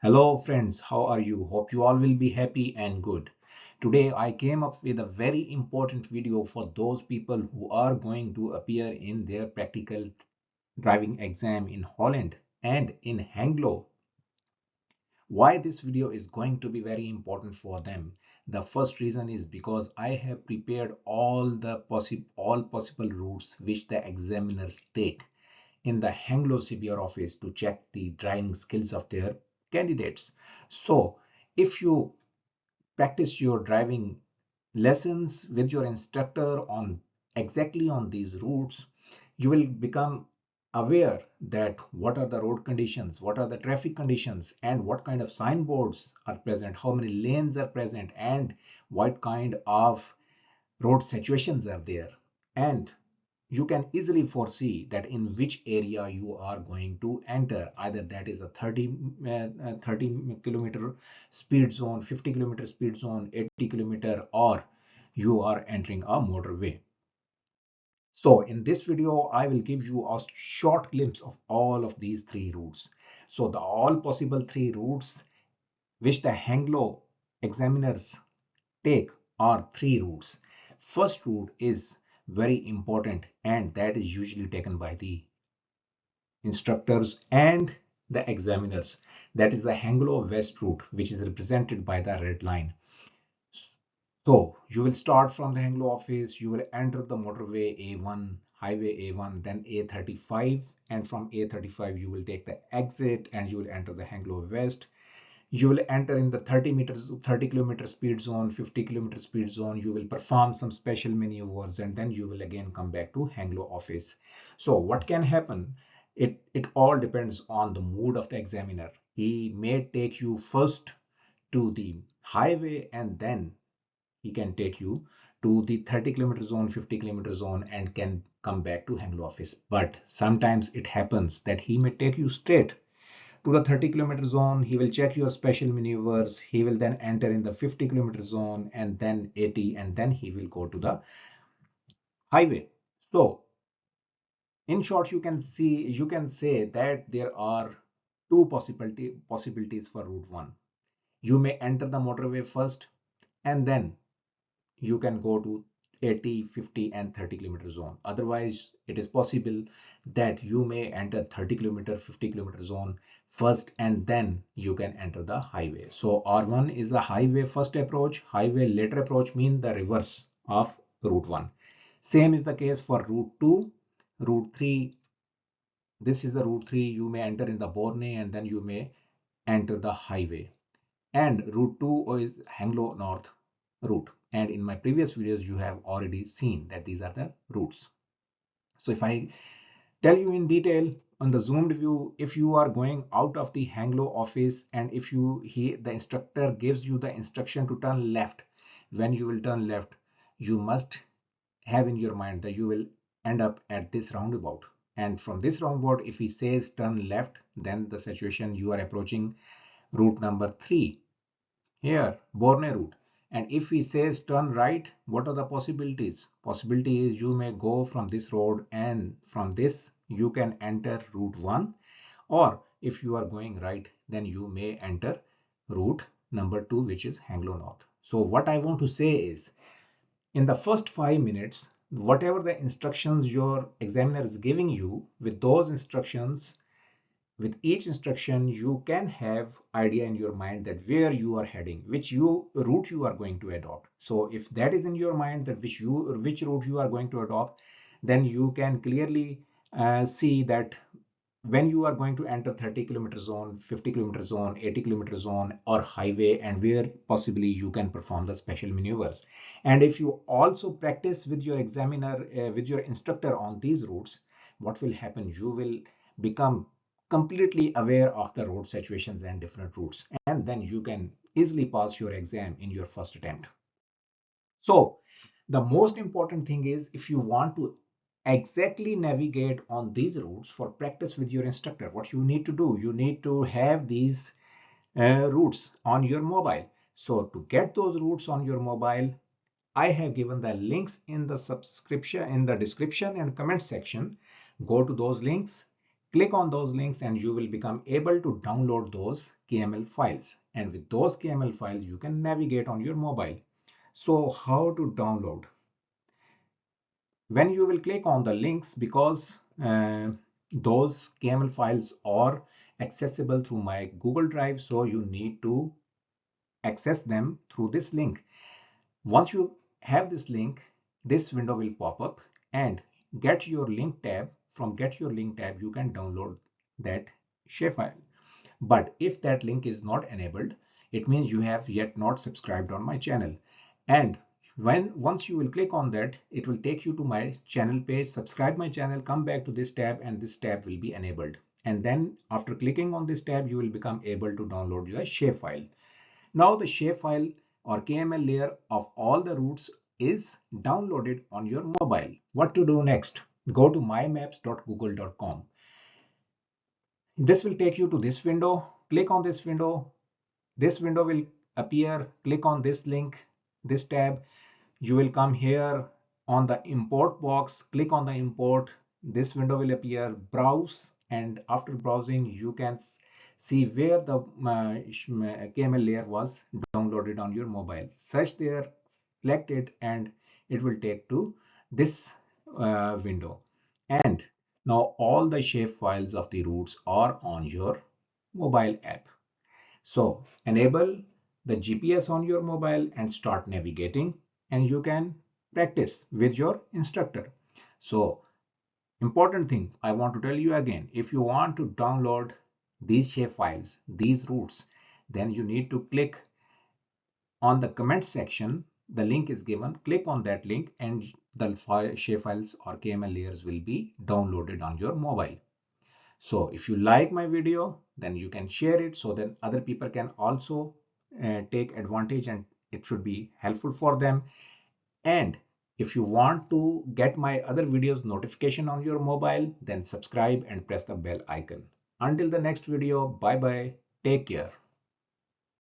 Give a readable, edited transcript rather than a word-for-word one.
Hello friends, how are you? Hope you all will be happy and good. Today I came up with a very important video for those people who are going to appear in their practical driving exam in Holland and in Hengelo. Why this video is going to be very important for them? The first reason is because I have prepared all possible routes which the examiners take in the Hengelo CBR office to check the driving skills of their candidates. So if you practice your driving lessons with your instructor on exactly on these routes, you will become aware that what are the road conditions, what are the traffic conditions, and what kind of signboards are present, how many lanes are present, and what kind of road situations are there. And you can easily foresee that in which area you are going to enter. Either that is a 30 kilometer speed zone, 50-kilometer speed zone, 80-kilometer, or you are entering a motorway. So in this video, I will give you a short glimpse of all of these three routes. So the all possible three routes which the Hengelo examiners take are three routes. First route is very important, and that is usually taken by the instructors and the examiners. That is the Hengelo West route, which is represented by the red line. So you will start from the Hengelo office, you will enter the motorway A1, highway A1, then A35, and from A35 you will take the exit and you will enter the Hengelo West. You will enter in the 30-kilometer speed zone, 50-kilometer speed zone. You will perform some special maneuvers, and then you will again come back to Hengelo office. So what can happen? It all depends on the mood of the examiner. He may take you first to the highway, and then he can take you to the 30-kilometer zone, 50-kilometer zone, and can come back to Hengelo office. But sometimes it happens that he may take you straight to the 30-kilometer zone. He will check your special maneuvers. He will then enter in the 50-kilometer zone, and then 80, and then he will go to the highway. So in short, you can say that there are two possibilities for route 1. You may enter the motorway first, and then you can go to 80, 50, and 30-kilometer zone. Otherwise, it is possible that you may enter 30-kilometer, 50-kilometer zone first, and then you can enter the highway. So R1 is a highway first approach. Highway later approach means the reverse of route 1. Same is the case for route 2. Route 3, this is the route 3. You may enter in the Borne, and then you may enter the highway. And route 2 is Hengelo North route. And in my previous videos, you have already seen that these are the routes. So if I tell you in detail on the zoomed view, if you are going out of the Hengelo office, and if the instructor gives you the instruction to turn left, when you will turn left, you must have in your mind that you will end up at this roundabout. And from this roundabout, if he says turn left, then the situation you are approaching route number 3. Here, Borne route. And if he says turn right, what are the possibilities? Possibility is you may go from this road, and from this you can enter route 1. Or if you are going right, then you may enter route number 2, which is Hengelo North. So what I want to say is, in the first 5 minutes, whatever the instructions your examiner is giving you, with those instructions, with each instruction, you can have idea in your mind that where you are heading, which route you are going to adopt. So if that is in your mind that which route you are going to adopt, then you can clearly see that when you are going to enter 30-kilometer zone, 50-kilometer zone, 80-kilometer zone, or highway, and where possibly you can perform the special maneuvers. And if you also practice with your examiner, with your instructor on these routes, what will happen? You will become completely aware of the road situations and different routes, and then you can easily pass your exam in your first attempt. So the most important thing is, if you want to exactly navigate on these routes for practice with your instructor, what you need to do, you need to have these routes on your mobile. So to get those routes on your mobile, I have given the links in the description and comment section. Go to those links Click on those links and you will become able to download those KML files. And with those KML files, you can navigate on your mobile. So how to download? When you will click on the links, because those KML files are accessible through my Google Drive, so you need to access them through this link. Once you have this link, this window will pop up, and get your link tab. From get your link tab, you can download that shapefile. But if that link is not enabled, it means you have yet not subscribed on my channel. And once you will click on that, it will take you to my channel page. Subscribe my channel, come back to this tab, and this tab will be enabled. And then after clicking on this tab, you will become able to download your shapefile. Now the shapefile or KML layer of all the routes is downloaded on your mobile. What to do next? Go to mymaps.google.com. This will take you to this window. Click on this window. This window will appear. Click on this link, this tab. You will come here on the import box. Click on the import. This window will appear. Browse, and after browsing, you can see where the KML layer was downloaded on your mobile. Search there, select it, and it will take to this window. And now all the shape files of the routes are on your mobile app. So enable the GPS on your mobile and start navigating, and you can practice with your instructor. So important thing I want to tell you again, if you want to download these shape files, these routes, then you need to click on the comment section. The link is given. Click on that link and the shape files or KML layers will be downloaded on your mobile. So if you like my video, then you can share it so that other people can also take advantage, and it should be helpful for them. And if you want to get my other videos notification on your mobile, then subscribe and press the bell icon. Until the next video, bye bye. Take care.